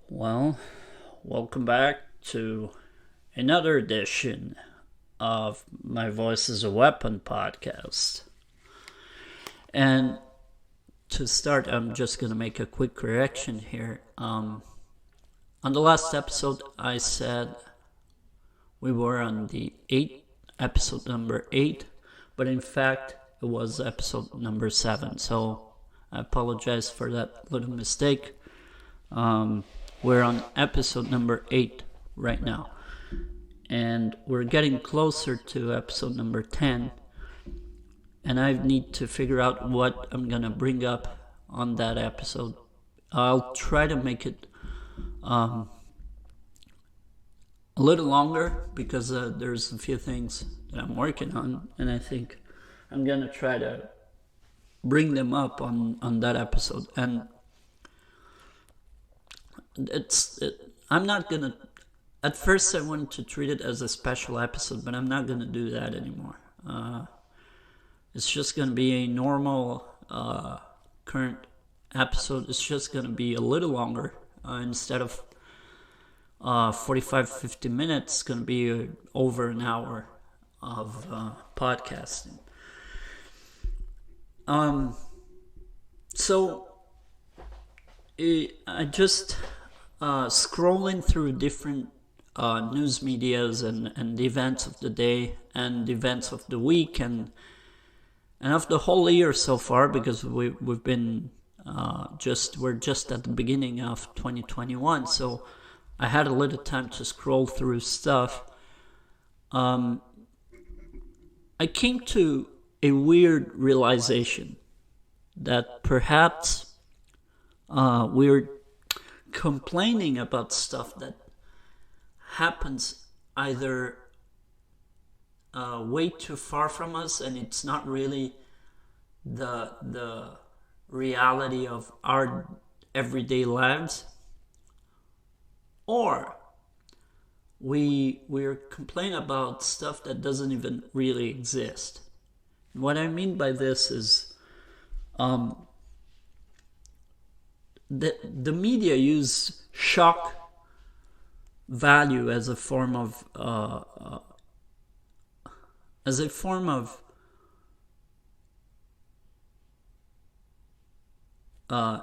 Well, welcome back to another edition of My Voice is a Weapon podcast. And to start, I'm just going to make a quick correction here. On the last episode, I said we were on the episode number 8, but in fact, it was episode number 7. So I apologize for that little mistake. We're on episode number 8 right now, and we're getting closer to episode number 10, and I need to figure out what I'm gonna bring up on that episode. I'll try to make it a little longer because there's a few things that I'm working on, and I think I'm gonna try to bring them up on that episode. And I'm not gonna. At first, I wanted to treat it as a special episode, but I'm not gonna do that anymore. It's just gonna be a normal current episode. It's just gonna be a little longer. Instead of 45-50 minutes, it's gonna be over an hour of podcasting. So I just scrolling through different news medias and the events of the day and the events of the week and of the whole year so far, because we've been we're just at the beginning of 2021, so I had a little time to scroll through stuff. I came to a weird realization that perhaps we're complaining about stuff that happens either way too far from us, and it's not really the reality of our everyday lives, or we're complaining about stuff that doesn't even really exist. And what I mean by this is the media use shock value as a form of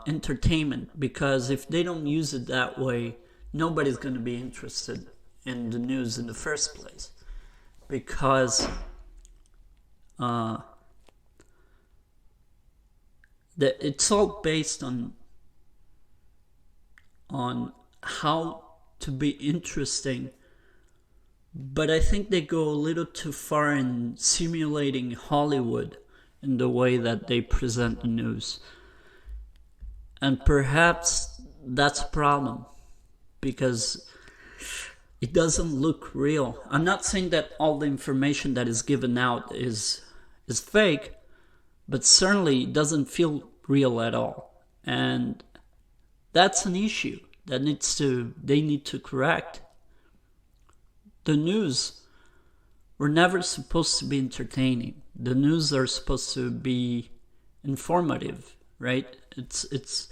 entertainment, because if they don't use it that way, nobody's going to be interested in the news in the first place, because it's all based on how to be interesting, but I think they go a little too far in simulating Hollywood in the way that they present the news. And perhaps that's a problem, because it doesn't look real. I'm not saying that all the information that is given out is fake, but certainly it doesn't feel real at all. And that's an issue that they need to correct. The news were never supposed to be entertaining. The news are supposed to be informative, right? It's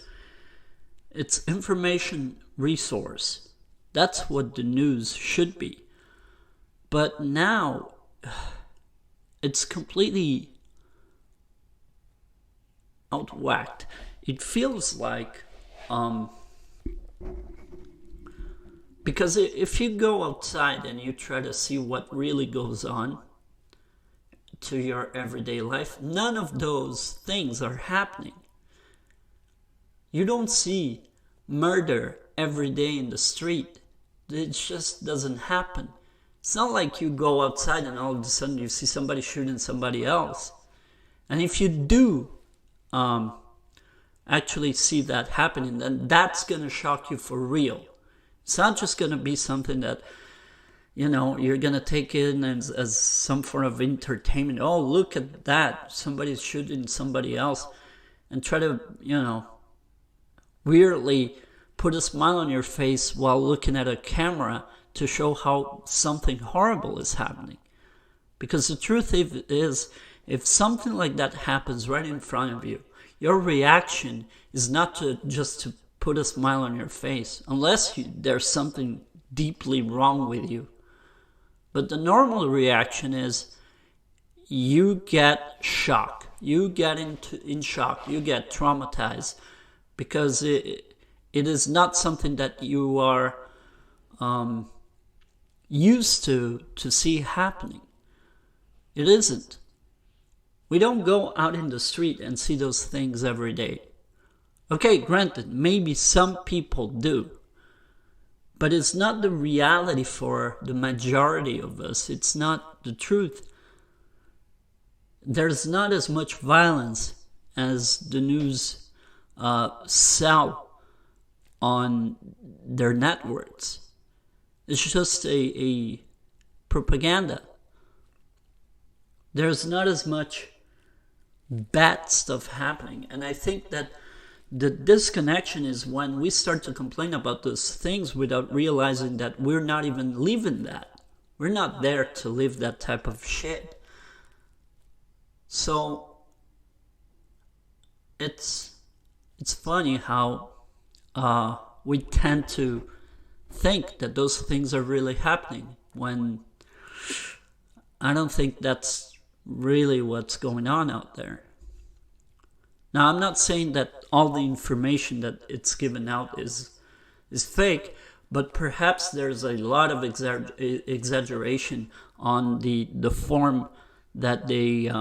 information resource. That's what the news should be. But now it's completely out of whack. It feels like because if you go outside and you try to see what really goes on to your everyday life, none of those things are happening. You don't see murder every day in the street. It just doesn't happen. It's not like you go outside and all of a sudden you see somebody shooting somebody else. And if you do actually see that happening, then that's going to shock you for real. It's not just going to be something that, you're going to take in as some form of entertainment. Oh, look at that. Somebody's shooting somebody else. And try to, weirdly put a smile on your face while looking at a camera to show how something horrible is happening. Because the truth is, if something like that happens right in front of you, your reaction is not to just to put a smile on your face, unless there's something deeply wrong with you. But the normal reaction is you get shock. You get in shock. You get traumatized because it is not something that you are used to see happening. It isn't. We don't go out in the street and see those things every day. Okay, granted, maybe some people do. But it's not the reality for the majority of us. It's not the truth. There's not as much violence as the news sell on their networks. It's just a propaganda. There's not as much bad stuff happening. And I think that the disconnection is when we start to complain about those things without realizing that we're not even living that. We're not there to live that type of shit. So it's funny how we tend to think that those things are really happening when I don't think that's really what's going on out there. Now, I'm not saying that all the information that it's given out is fake, but perhaps there's a lot of exaggeration on the form that they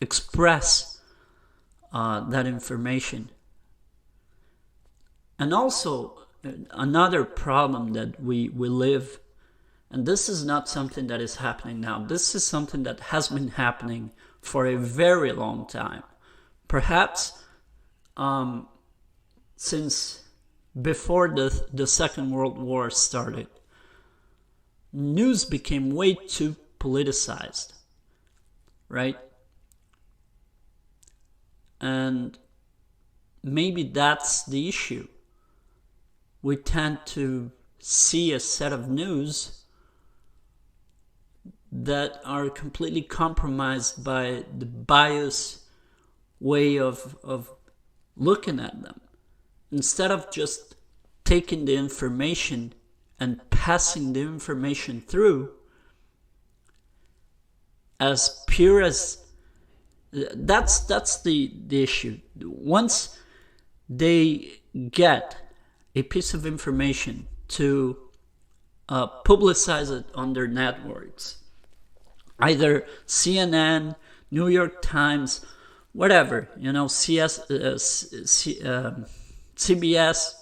express that information. And also, another problem that we live, and this is not something that is happening now. This is something that has been happening for a very long time. Perhaps since before the Second World War started, news became way too politicized, right? And maybe that's the issue. We tend to see a set of news that are completely compromised by the bias way of looking at them. Instead of just taking the information and passing the information through as pure as that's the issue. Once they get a piece of information to publicize it on their networks, either CNN, New York Times, whatever, CBS,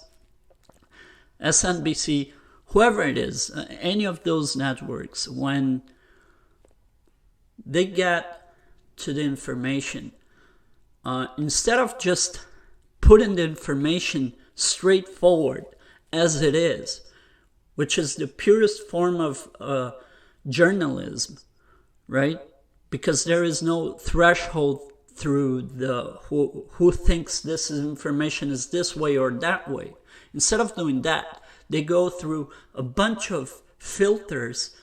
SNBC, whoever it is, any of those networks, when they get to the information, instead of just putting the information straightforward as it is, which is the purest form of journalism, right? Because there is no threshold through the who thinks this information is this way or that way. Instead of doing that, they go through a bunch of filters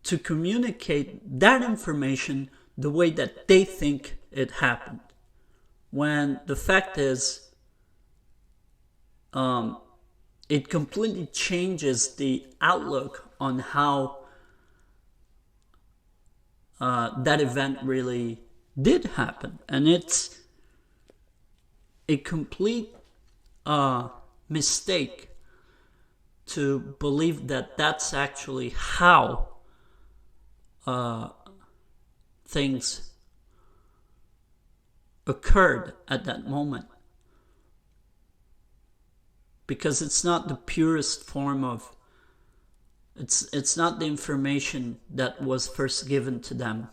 to communicate that information the way that they think it happened. When the fact is, it completely changes the outlook on how that event really did happen. And it's a complete mistake to believe that that's actually how things occurred at that moment. Because it's not the purest form of, it's not the information that was first given to them.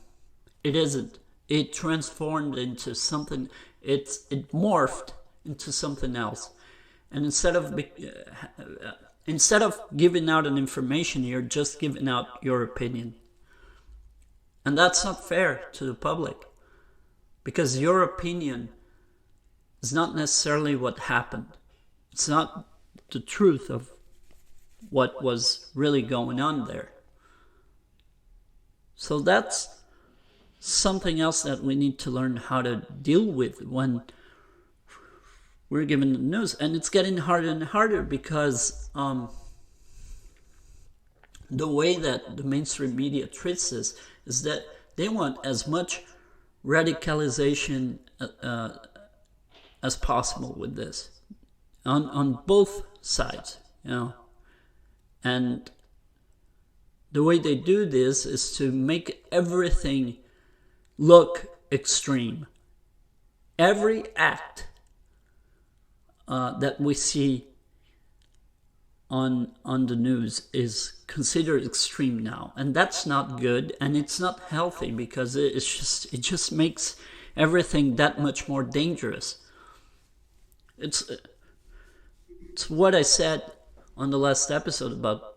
It isn't. It transformed into something, it morphed into something else. And instead of giving out an information, you're just giving out your opinion. And that's not fair to the public. Because your opinion is not necessarily what happened. It's not the truth of what was really going on there. So that's something else that we need to learn how to deal with when we're given the news, and it's getting harder and harder because the way that the mainstream media treats this is that they want as much radicalization as possible with this on both sides, and the way they do this is to make everything look extreme. Every act that we see on the news is considered extreme now, and that's not good, and it's not healthy, because it just makes everything that much more dangerous. It's what I said on the last episode about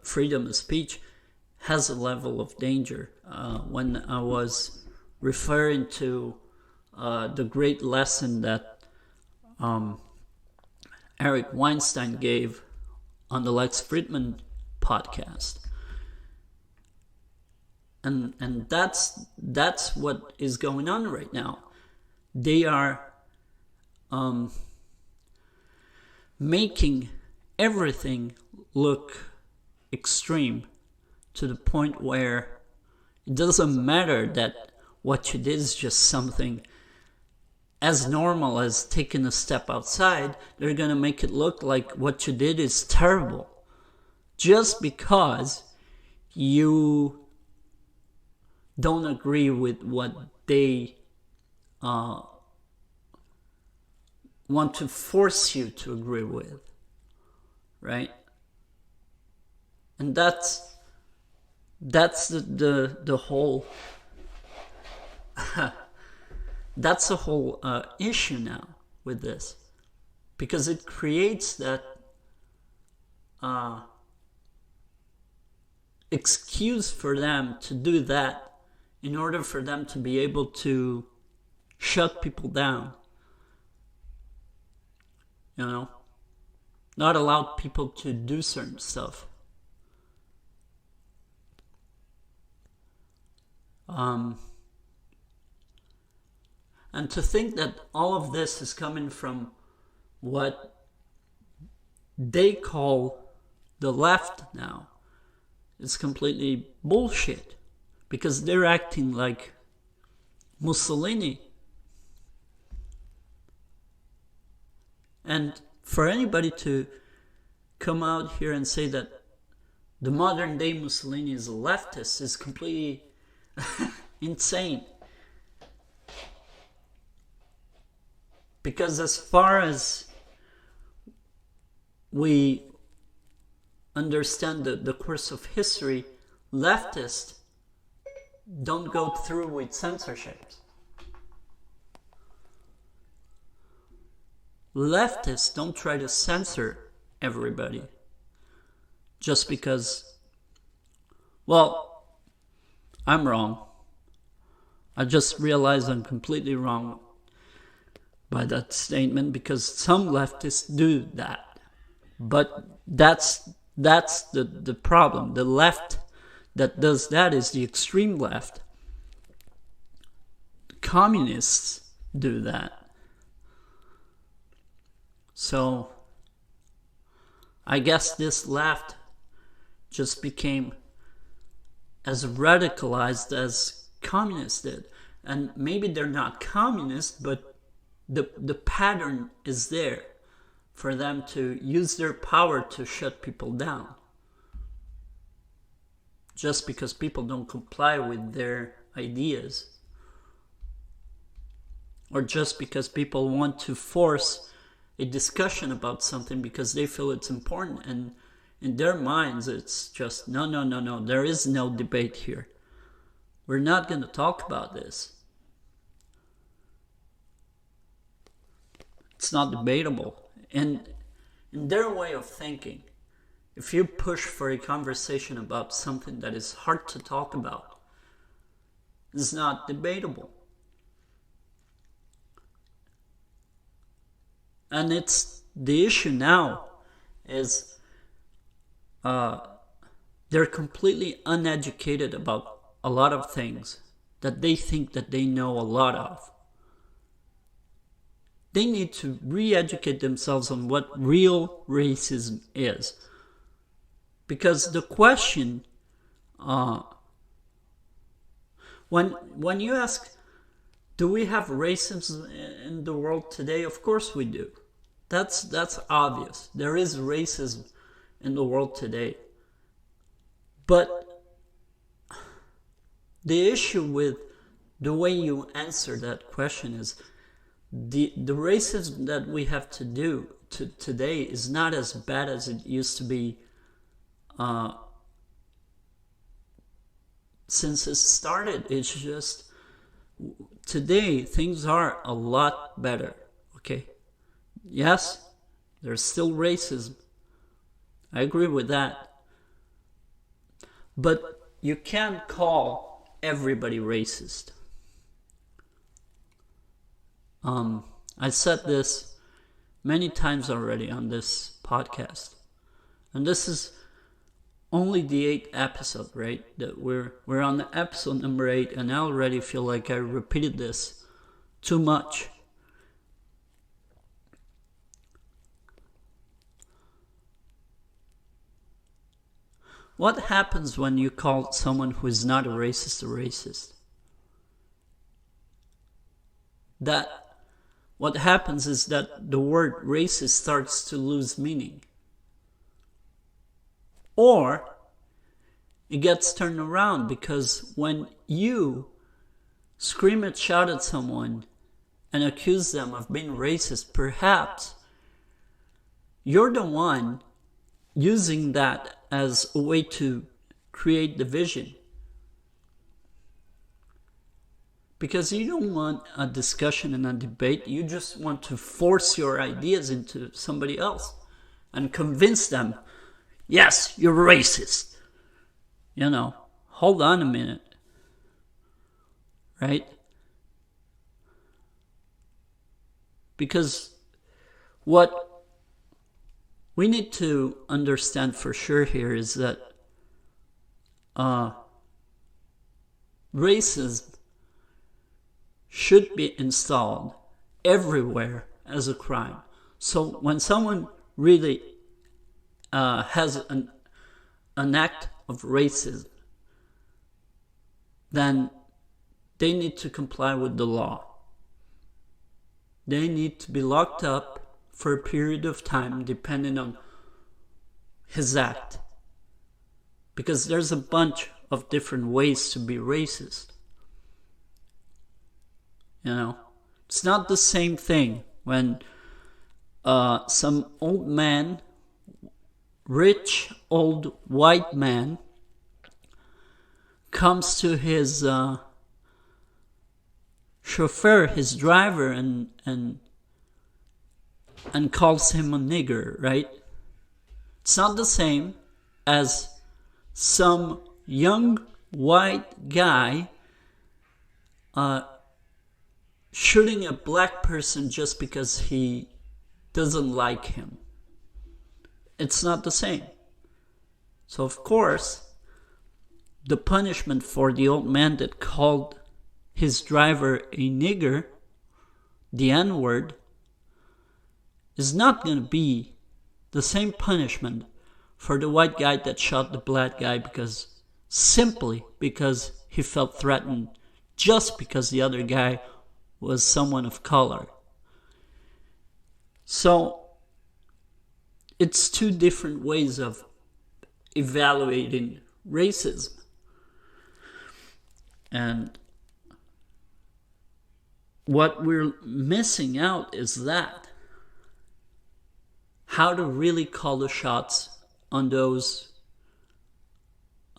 freedom of speech has a level of danger when I was referring to the great lesson that Eric Weinstein gave on the Lex Fridman podcast, and that's what is going on right now. They are making everything look extreme to the point where it doesn't matter that what you did is just something as normal as taking a step outside. They're going to make it look like what you did is terrible just because you don't agree with what they want to force you to agree with, right? And that's the whole that's the whole issue now with this, because it creates that excuse for them to do that in order for them to be able to shut people down, not allow people to do certain stuff. And to think that all of this is coming from what they call the left now is completely bullshit, because they're acting like Mussolini. And for anybody to come out here and say that the modern day Mussolini is a leftist is completely insane. Because as far as we understand the course of history, leftists don't go through with censorship. Leftists don't try to censor everybody just because, well, I'm wrong. I just realized I'm completely wrong by that statement, because some leftists do that. But that's the problem. The left that does that is the extreme left. Communists do that. So I guess this left just became as radicalized as communists did. And maybe they're not communists, but the pattern is there for them to use their power to shut people down. Just because people don't comply with their ideas. Or just because people want to force a discussion about something because they feel it's important, and in their minds it's just no, there is no debate here. We're not going to talk about this. It's not debatable. And in their way of thinking, if you push for a conversation about something that is hard to talk about, it's not debatable. And it's the issue now is they're completely uneducated about a lot of things that they think that they know a lot of. They need to re-educate themselves on what real racism is. Because the question, when you ask, do we have racism in the world today? Of course we do. That's obvious. There is racism in the world today. But the issue with the way you answer that question is the racism that we have to do today is not as bad as it used to be since it started. It's just today things are a lot better. Okay, yes, there's still racism. I agree with that. But you can't call everybody racist. I said this many times already on this podcast. And this is only the 8th episode, right? That we're on the episode number 8, and I already feel like I repeated this too much. What happens when you call someone who is not a racist? What happens is that the word racist starts to lose meaning. Or it gets turned around, because when you scream and shout at someone and accuse them of being racist, perhaps you're the one using that as a way to create division. Because you don't want a discussion and a debate, you just want to force your ideas into somebody else and convince them, yes, you're racist. Hold on a minute. Right? Because what we need to understand for sure here is that racism should be installed everywhere as a crime. So when someone really has an act of racism, then they need to comply with the law. They need to be locked up for a period of time depending on his act. Because there's a bunch of different ways to be racist. It's not the same thing when some old man, rich old white man, comes to his chauffeur, his driver, and calls him a nigger, right? It's not the same as some young white guy shooting a black person just because he doesn't like him. It's not the same. So of course, the punishment for the old man that called his driver a nigger, the N-word, is not going to be the same punishment for the white guy that shot the black guy simply because he felt threatened, just because the other guy was someone of color. So it's two different ways of evaluating racism. And what we're missing out is that. How to really call the shots on those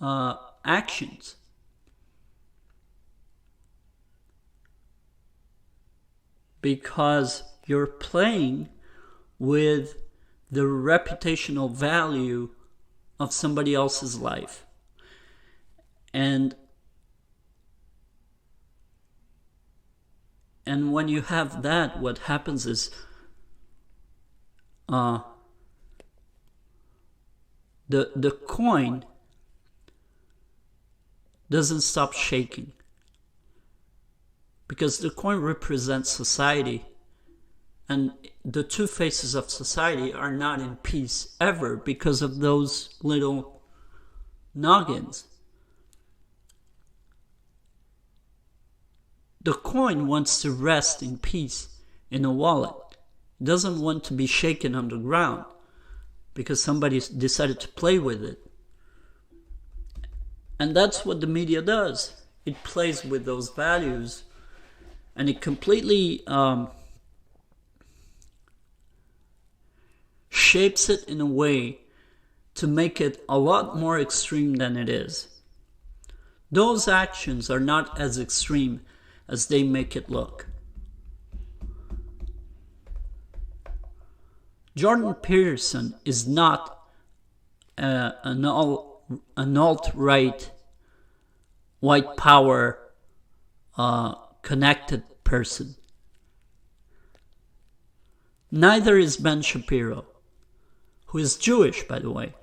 actions. Because you're playing with the reputational value of somebody else's life. And when you have that, what happens is the coin doesn't stop shaking. Because the coin represents society And the two faces of society are not in peace ever because of those little noggins. The coin wants to rest in peace in a wallet. It doesn't want to be shaken on the ground because somebody decided to play with it. And that's what the media does. It plays with those values, and it completely shapes it in a way to make it a lot more extreme than it is. Those actions are not as extreme as they make it look. Jordan Peterson is not an alt-right, white power connected person. Neither is Ben Shapiro, who is Jewish, by the way.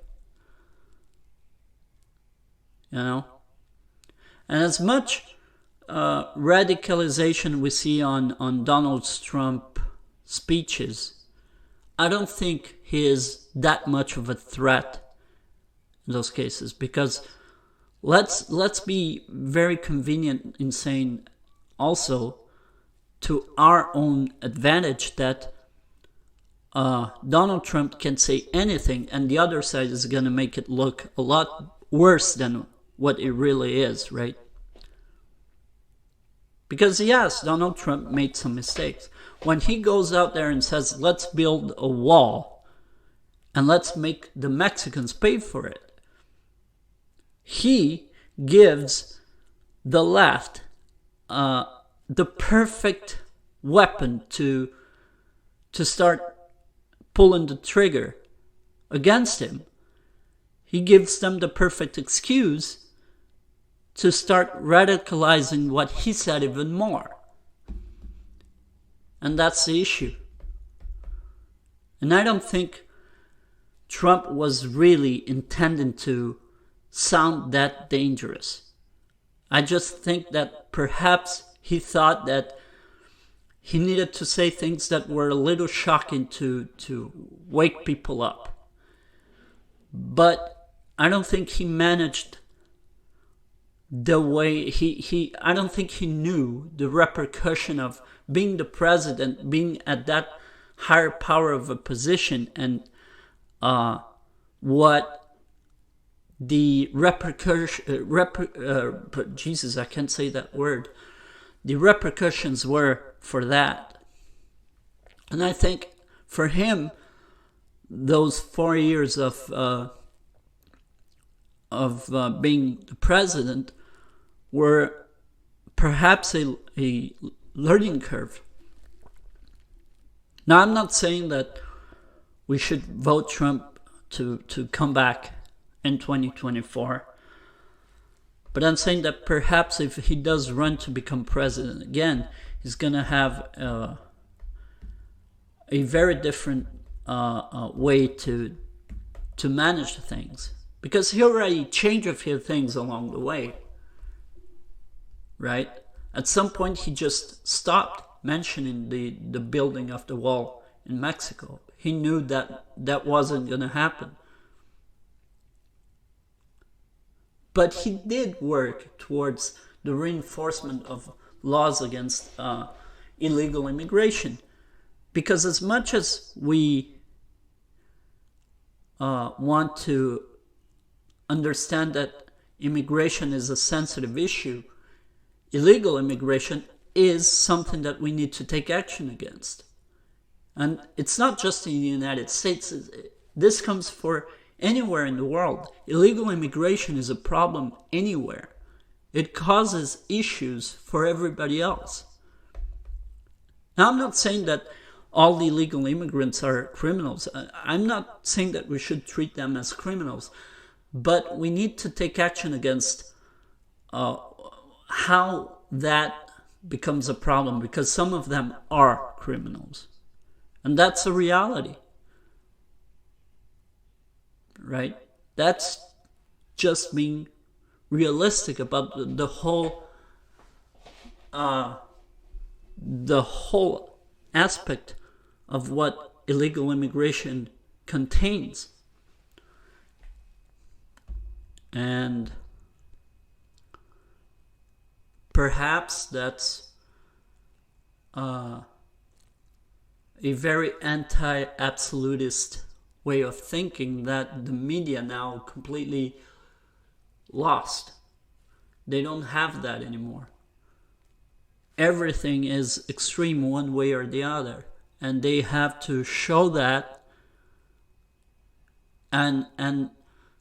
You know? And as much radicalization we see on Donald Trump speeches, I don't think he is that much of a threat in those cases, because let's be very convenient in saying also to our own advantage that Donald Trump can say anything and the other side is going to make it look a lot worse than what it really is, right? Because yes, Donald Trump made some mistakes. When he goes out there and says, let's build a wall and let's make the Mexicans pay for it, he gives the left the perfect weapon to start pulling the trigger against him. He gives them the perfect excuse to start radicalizing what he said even more. And that's the issue. And I don't think Trump was really intending to sound that dangerous. I just think that perhaps he thought that he needed to say things that were a little shocking to wake people up. But I don't think he managed the way I don't think he knew the repercussion of being the president, being at that higher power of a position, and what the Jesus, I can't say that word. The repercussions were for that. And I think for him, those 4 years of being the president were perhaps a learning curve. Now, I'm not saying that we should vote Trump to come back in 2024. But I'm saying that perhaps if he does run to become president again, he's going to have a very different way to manage things. Because he already changed a few things along the way, right? At some point, he just stopped mentioning the building of the wall in Mexico. He knew that wasn't going to happen. But he did work towards the reinforcement of laws against illegal immigration. Because as much as we want to understand that immigration is a sensitive issue, illegal immigration is something that we need to take action against. And it's not just in the United States. This comes for anywhere in the world. Illegal immigration is a problem anywhere. It causes issues for everybody else. Now, I'm not saying that all the illegal immigrants are criminals. I'm not saying that we should treat them as criminals. But we need to take action against how that becomes a problem, because some of them are criminals. And that's a reality. Right? That's just being realistic about the whole aspect of what illegal immigration contains. And perhaps that's a very anti-absolutist way of thinking that the media now completely lost. They don't have that anymore. Everything is extreme one way or the other, and they have to show that. And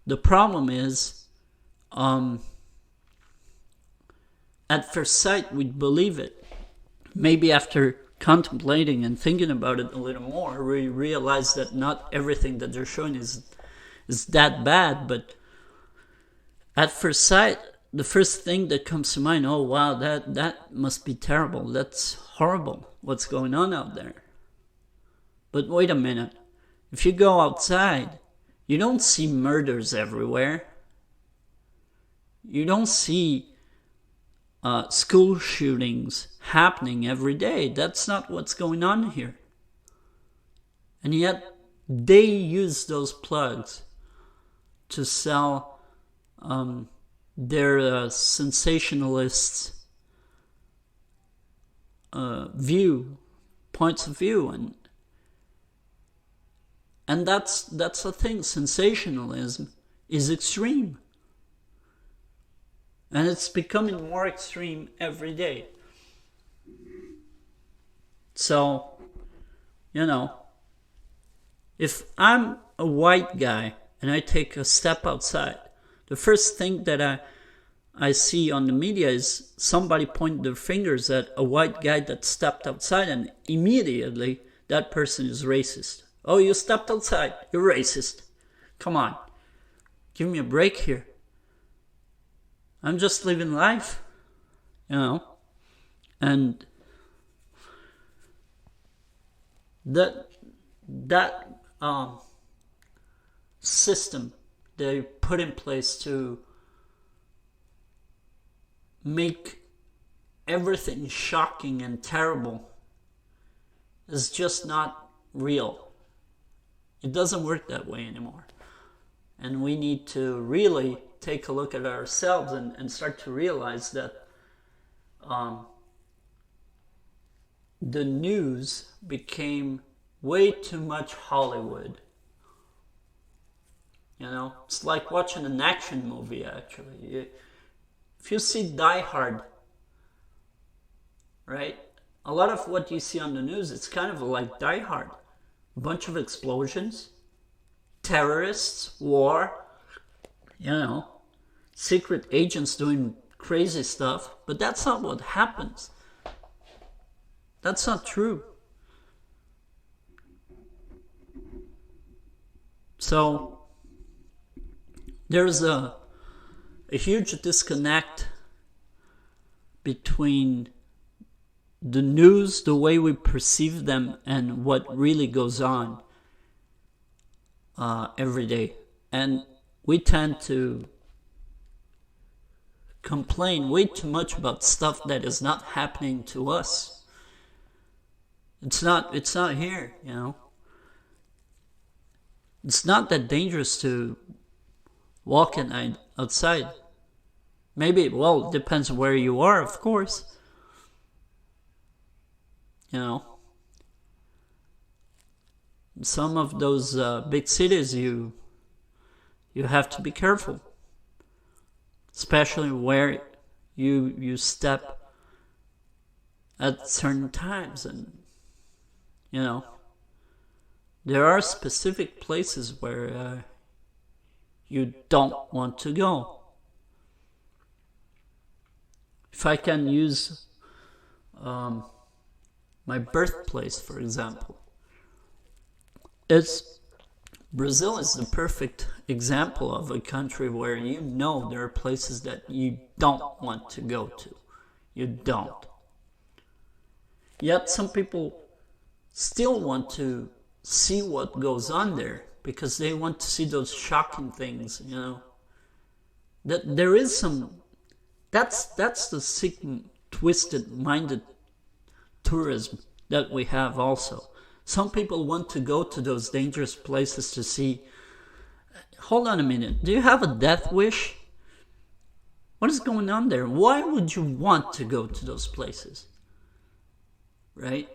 the problem is, at first sight we'd believe it. Maybe after contemplating and thinking about it a little more, we realize that not everything that they're showing is that bad. But at first sight, the first thing that comes to mind, oh wow, that must be terrible. That's horrible. What's going on out there? But wait a minute. If you go outside, you don't see murders everywhere. You don't see school shootings happening every day. That's not what's going on here. And yet, they use those plugs to sell their sensationalists' points of view, and that's the thing. Sensationalism is extreme. And it's becoming more extreme every day. So, if I'm a white guy and I take a step outside, the first thing that I see on the media is somebody pointing their fingers at a white guy that stepped outside, and immediately that person is racist. Oh, you stepped outside, you're racist. Come on, give me a break here. I'm just living life, and that system they put in place to make everything shocking and terrible is just not real. It doesn't work that way anymore. And we need to really take a look at ourselves and start to realize that the news became way too much Hollywood. It's like watching an action movie, actually. If you see Die Hard, right? A lot of what you see on the news, it's kind of like Die Hard. A bunch of explosions, terrorists, war, secret agents doing crazy stuff. But that's not what happens. That's not true. So there's a huge disconnect between the news, the way we perceive them, and what really goes on every day. And we tend to complain way too much about stuff that is not happening to us. It's not here, It's not that dangerous to walk at night outside. Maybe, it depends where you are, of course. Some of those big cities, you have to be careful, especially where you step at certain times, and there are specific places where you don't want to go. If I can use my birthplace, for example, Brazil is the perfect example of a country where there are places that you don't want to go to. You don't. Yet some people still want to see what goes on there because they want to see those shocking things, That there is some. That's the sick, twisted-minded tourism that we have also. Some people want to go to those dangerous places to see. Hold on a minute. Do you have a death wish? What is going on there? Why would you want to go to those places? Right?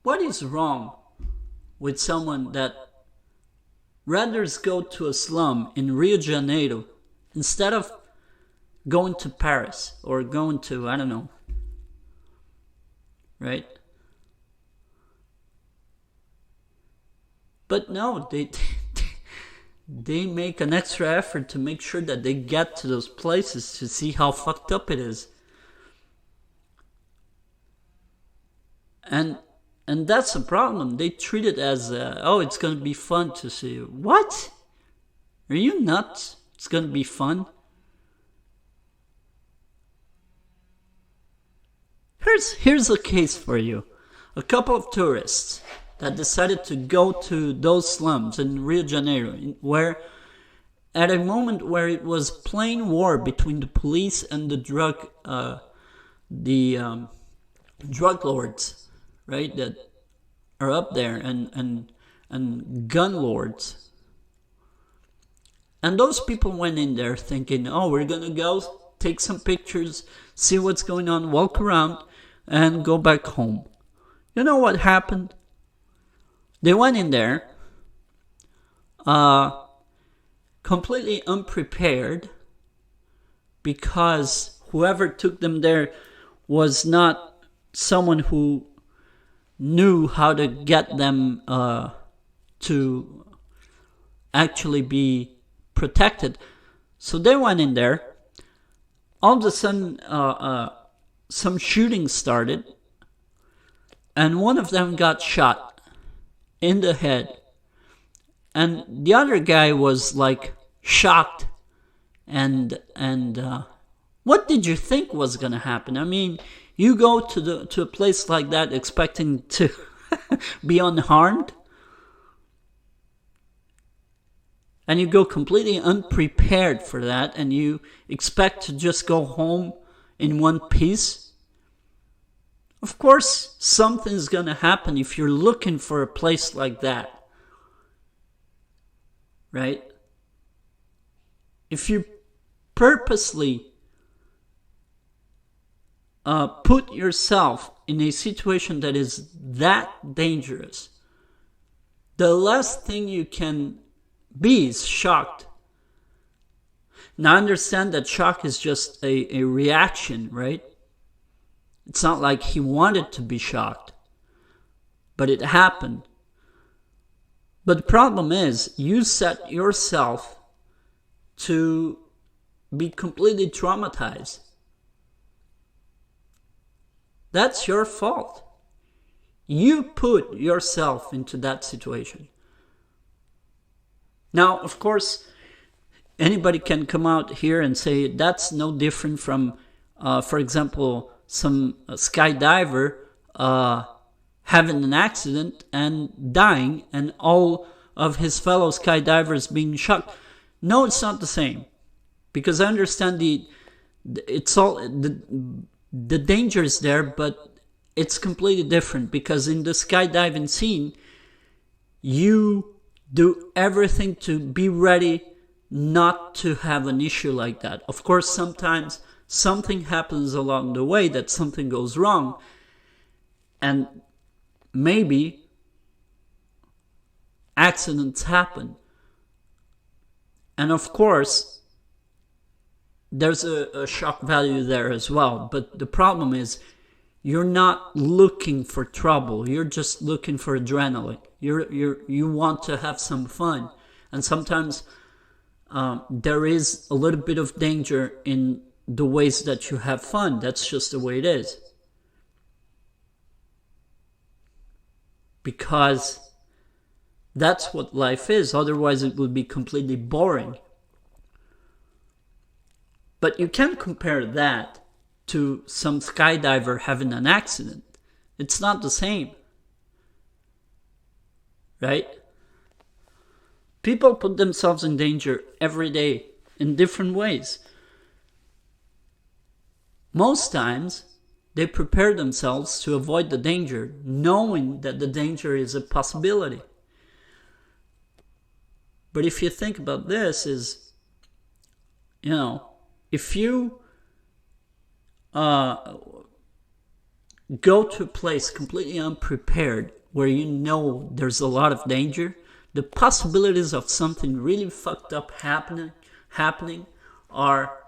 What is wrong with someone that rather go to a slum in Rio de Janeiro instead of going to Paris or going to, I don't know, right? But no, they make an extra effort to make sure that they get to those places to see how fucked up it is. And that's a problem. They treat it as, oh, it's going to be fun to see. What? Are you nuts? It's going to be fun? Here's a case for you. A couple of tourists that decided to go to those slums in Rio de Janeiro, where at a moment where it was plain war between the police and the drug lords, right, that are up there, and gun lords. And those people went in there thinking, oh, we're gonna go take some pictures, see what's going on, walk around, and go back home. You know what happened? They went in there completely unprepared, because whoever took them there was not someone who knew how to get them to actually be protected. So they went in there. All of a sudden, some shooting started, and one of them got shot in the head. And the other guy was like shocked. And what did you think was going to happen? I mean, you go to a place like that expecting to be unharmed, and you go completely unprepared for that, and you expect to just go home in one piece. Of course, something's going to happen if you're looking for a place like that. Right? If you purposely put yourself in a situation that is that dangerous, the last thing you can be is shocked. Now, understand that shock is just a reaction, right? It's not like he wanted to be shocked, but it happened. But the problem is, you set yourself to be completely traumatized. That's your fault. You put yourself into that situation. Now, of course, anybody can come out here and say that's no different from, for example, some skydiver having an accident and dying, and all of his fellow skydivers being shocked. No, it's not the same, because I understand the danger is there, but it's completely different, because in the skydiving scene, you do everything to be ready not to have an issue like that. Of course, sometimes something happens along the way, that something goes wrong, and maybe accidents happen. And of course, there's a shock value there as well. But the problem is, you're not looking for trouble. You're just looking for adrenaline. You want to have some fun. And sometimes there is a little bit of danger in the ways that you have fun. That's just the way it is. Because that's what life is. Otherwise, it would be completely boring. But you can't compare that to some skydiver having an accident. It's not the same. Right? People put themselves in danger every day in different ways. Most times, They prepare themselves to avoid the danger, knowing that the danger is a possibility. But if you think about this, if you go to a place completely unprepared where you know there's a lot of danger, the possibilities of something really fucked up happening are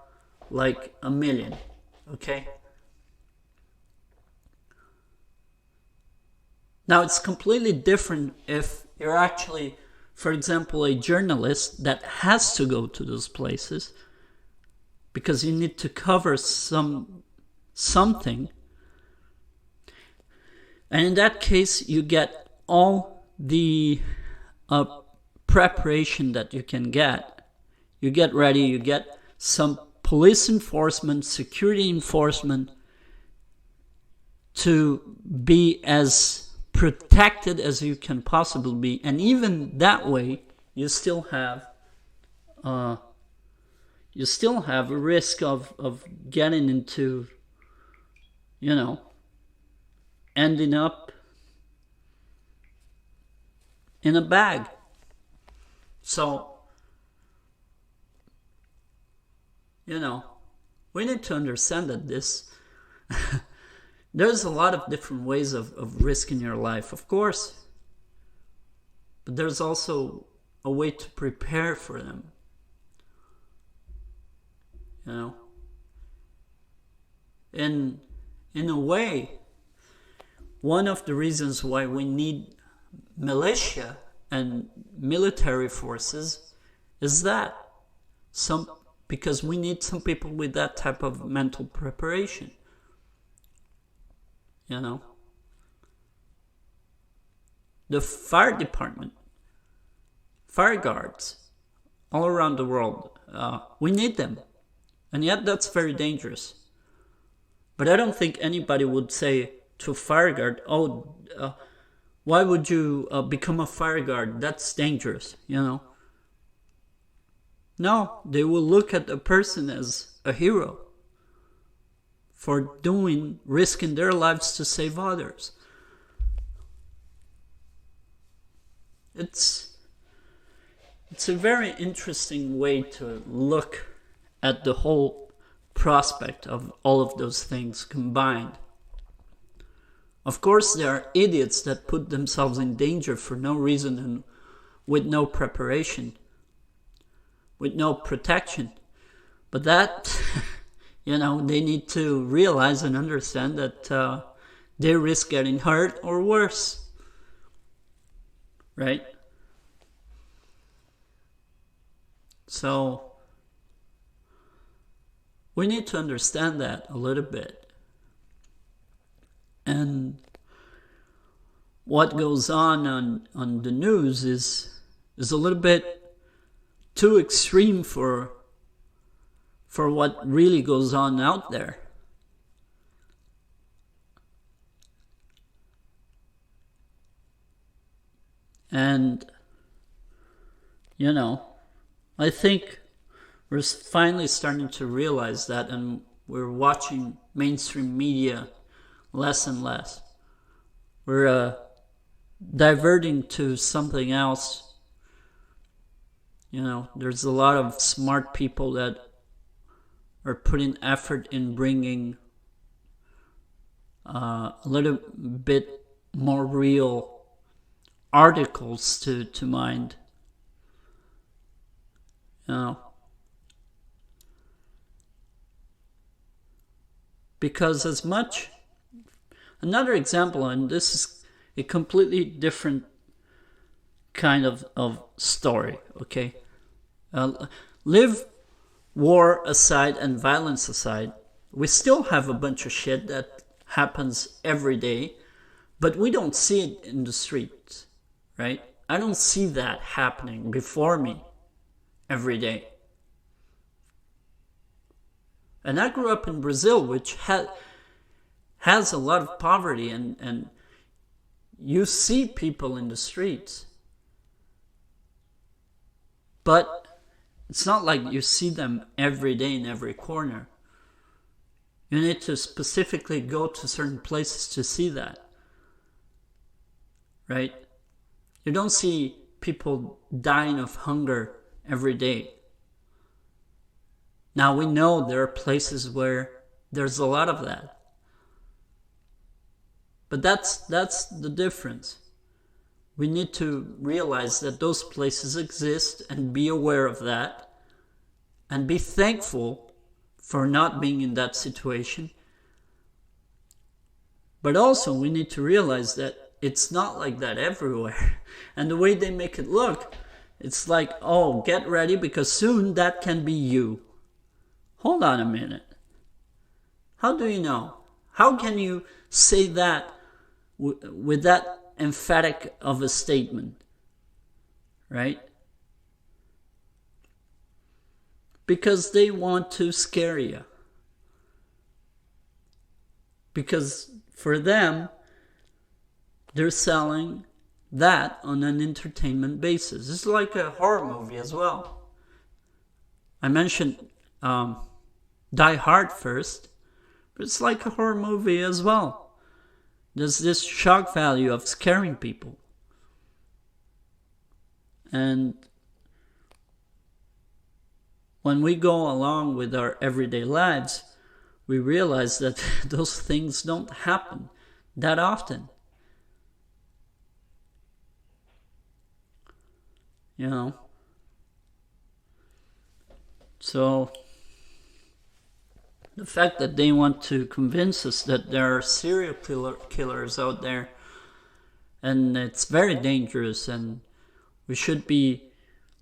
like a million, okay? Now, it's completely different if you're actually, for example, a journalist that has to go to those places because you need to cover something. And in that case, you get all the preparation that you can get. You get ready, you get some police enforcement, security enforcement to be as protected as you can possibly be. And even that way, you still have a risk of getting into, ending up in a bag. So, we need to understand that there's a lot of different ways of risking your life, of course. But there's also a way to prepare for them. In a way, one of the reasons why we need militia and military forces is that because we need some people with that type of mental preparation. The fire department, fire guards, all around the world, we need them. And yet that's very dangerous. But I don't think anybody would say to a fire guard, why would you become a fire guard? That's dangerous, No, they will look at a person as a hero for risking their lives to save others. It's a very interesting way to look at the whole prospect of all of those things combined. Of course, there are idiots that put themselves in danger for no reason and with no preparation, with no protection. But that, they need to realize and understand that they risk getting hurt or worse. Right? So, we need to understand that a little bit. And what goes on the news is a little bit too extreme for what really goes on out there. And, I think we're finally starting to realize that, and we're watching mainstream media less and less. We're diverting to something else. There's a lot of smart people that are putting effort in bringing a little bit more real articles to mind. Because another example, and this is a completely different kind of story, okay? Live war aside and violence aside, we still have a bunch of shit that happens every day, but we don't see it in the streets, right? I don't see that happening before me every day. And I grew up in Brazil, which has a lot of poverty, and you see people in the streets. But it's not like you see them every day in every corner. You need to specifically go to certain places to see that. Right? You don't see people dying of hunger every day. Now we know there are places where there's a lot of that. But that's the difference. We need to realize that those places exist and be aware of that and be thankful for not being in that situation. But also we need to realize that it's not like that everywhere. And the way they make it look, it's like, oh, get ready because soon that can be you. Hold on a minute. How do you know? How can you say that with that emphatic of a statement? Right? Because they want to scare you. Because for them, they're selling that on an entertainment basis. It's like a horror movie as well. I mentioned Die Hard first, but it's like a horror movie as well. There's this shock value of scaring people. And when we go along with our everyday lives, we realize that those things don't happen that often. You know? So the fact that they want to convince us that there are serial killers out there and it's very dangerous and we should be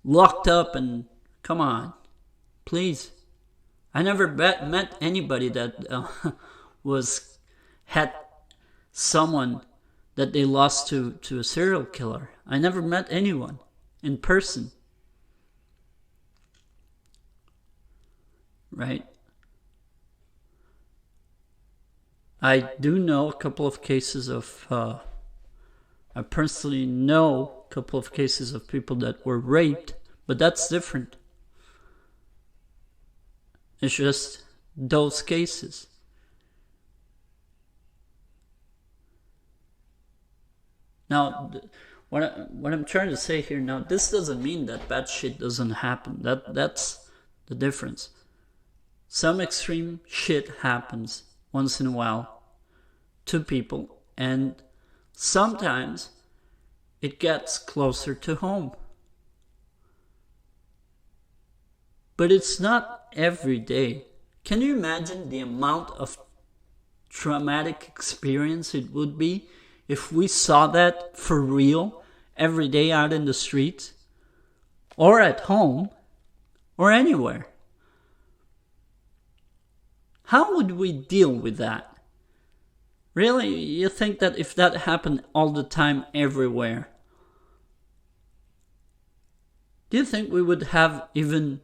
locked up and come on, please. I never met anybody that had someone that they lost to a serial killer. I never met anyone in person. Right? I do know a couple of cases of, I personally know a couple of cases of people that were raped, but that's different. It's just those cases. Now, what I'm trying to say here now, this doesn't mean that bad shit doesn't happen. That's the difference. Some extreme shit happens once in a while to people, and sometimes it gets closer to home. But it's not every day. Can you imagine the amount of traumatic experience it would be if we saw that for real every day out in the streets or at home or anywhere? How would we deal with that? Really, you think that if that happened all the time everywhere, do you think we would have even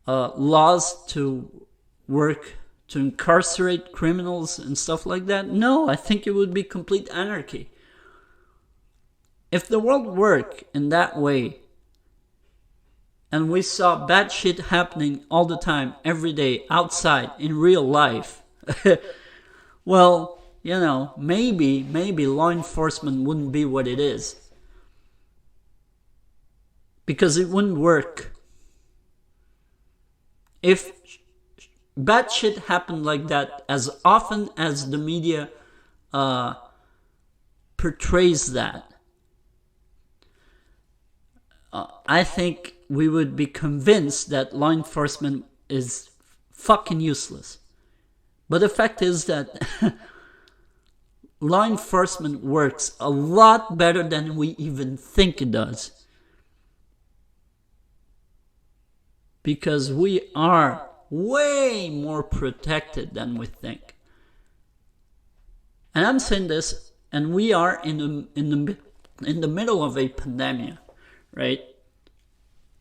laws to work to incarcerate criminals and stuff like that? No, I think it would be complete anarchy. If the world worked in that way, and we saw bad shit happening all the time, every day, outside, in real life, well, you know, maybe law enforcement wouldn't be what it is. Because it wouldn't work. If bad shit happened like that as often as the media portrays that, I think we would be convinced that law enforcement is fucking useless. But the fact is that law enforcement works a lot better than we even think it does. Because we are way more protected than we think. And I'm saying this, and we are in the middle of a pandemic, right?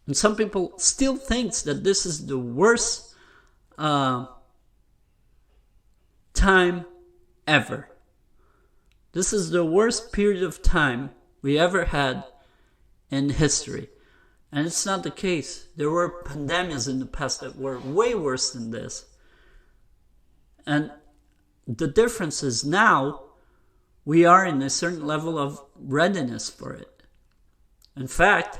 And some people still think that this is the worst time ever. This is the worst period of time we ever had in history. And it's not the case. There were pandemics in the past that were way worse than this. And the difference is now we are in a certain level of readiness for it. In fact,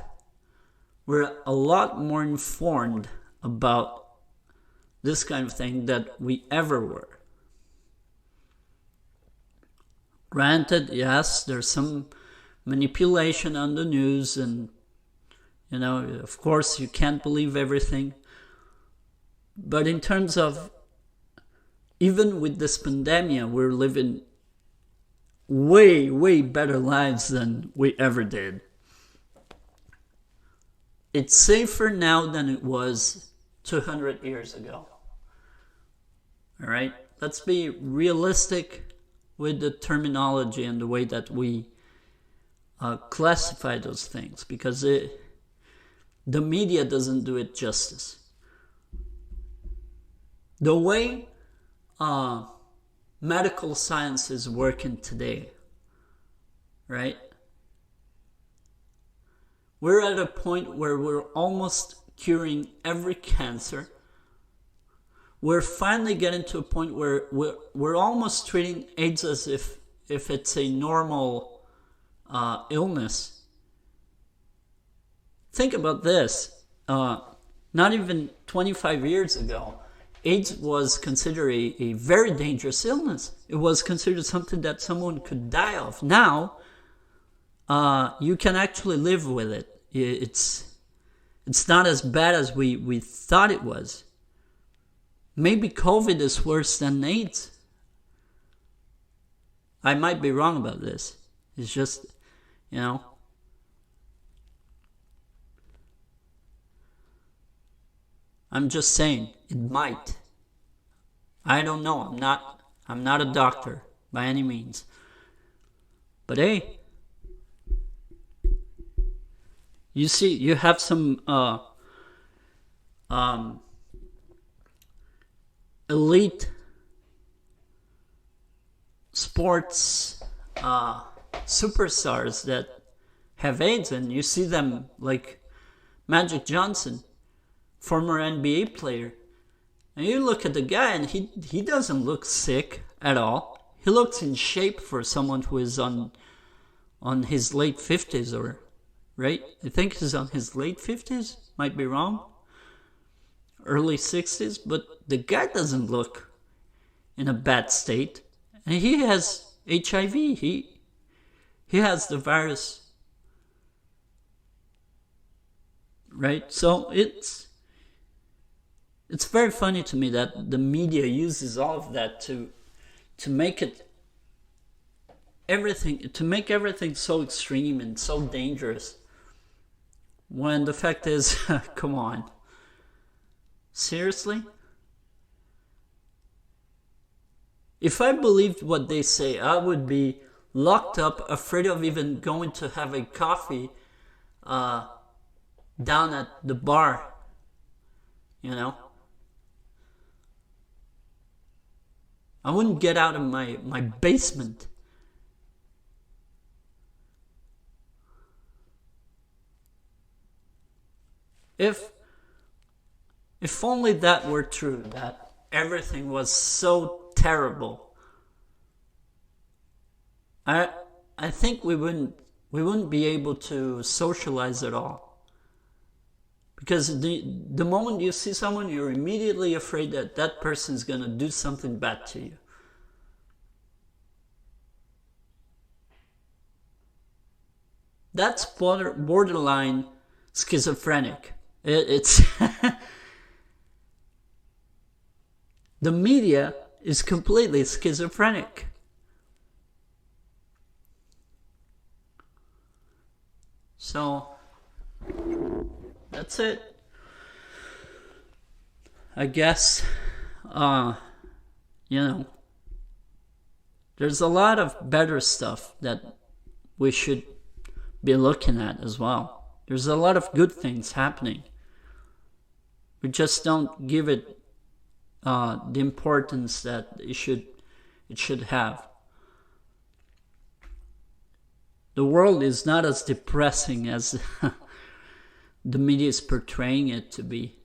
we're a lot more informed about this kind of thing than we ever were. Granted, yes, there's some manipulation on the news, and of course you can't believe everything. But in terms of, even with this pandemic, we're living way, way better lives than we ever did. It's safer now than it was 200 years ago. All right? Let's be realistic with the terminology and the way that we classify those things, because the media doesn't do it justice. The way medical science is working today, right? We're at a point where we're almost curing every cancer. We're finally getting to a point where we're almost treating AIDS as if it's a normal illness. Think about this. Not even 25 years ago, AIDS was considered a very dangerous illness. It was considered something that someone could die of. Now, you can actually live with it. It's not as bad as we thought it was. Maybe COVID is worse than AIDS. I might be wrong about this. It's just, I'm just saying, it might. I don't know. I'm not a doctor by any means. But hey, you see, you have some elite sports superstars that have AIDS, and you see them like Magic Johnson, former NBA player, and you look at the guy and he doesn't look sick at all. He looks in shape for someone who is on his late 50s, or right? I think he's on his late 50s, might be wrong. Early 60s, but the guy doesn't look in a bad state. And he has HIV. He has the virus. Right? So it's very funny to me that the media uses all of that to make everything so extreme and so dangerous, when the fact is, come on, seriously? If I believed what they say, I would be locked up, afraid of even going to have a coffee down at the bar, I wouldn't get out of my basement. If only that were true, that everything was so terrible, I think we wouldn't be able to socialize at all. Because the moment you see someone, you're immediately afraid that that person's going to do something bad to you. That's borderline schizophrenic. It's the media is completely schizophrenic. So that's it. I guess, there's a lot of better stuff that we should be looking at as well. There's a lot of good things happening. We just don't give it the importance that it should have. The world is not as depressing as the media is portraying it to be.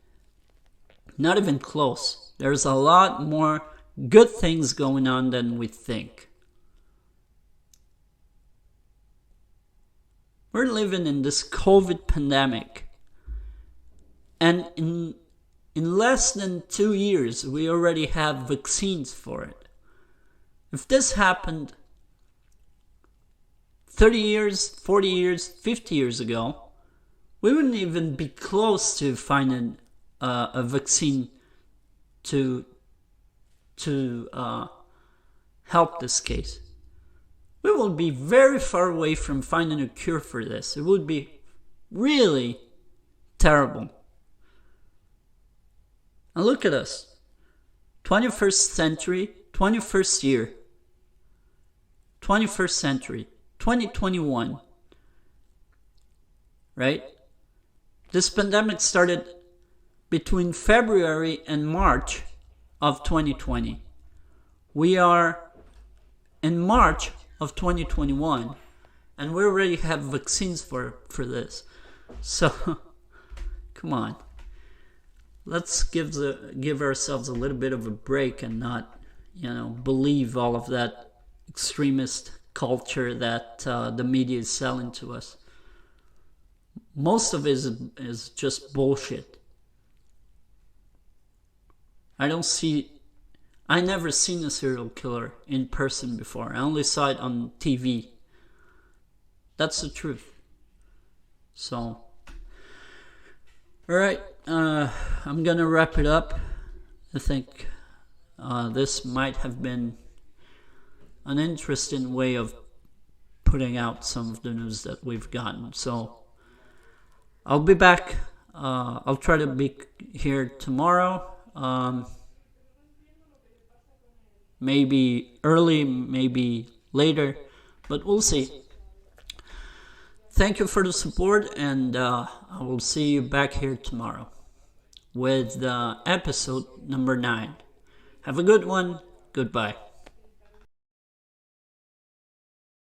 Not even close. There's a lot more good things going on than we think. We're living in this COVID pandemic, and in less than 2 years, we already have vaccines for it. If this happened 30 years, 40 years, 50 years ago, we wouldn't even be close to finding a vaccine to help this case. We will be very far away from finding a cure for this. It would be really terrible. And look at us. 21st century, 21st year, 21st century, 2021. Right? This pandemic started between February and March of 2020. We are in March of 2021, and we already have vaccines for this. So, come on. Let's give ourselves a little bit of a break and not, believe all of that extremist culture that the media is selling to us. Most of it is just bullshit. I never seen a serial killer in person before. I only saw it on TV. That's the truth. So, alright, I'm gonna wrap it up. I think this might have been an interesting way of putting out some of the news that we've gotten. So, I'll be back. I'll try to be here tomorrow. Maybe early, maybe later, but we'll see. Thank you for the support, and I will see you back here tomorrow with episode number 9. Have a good one. Goodbye.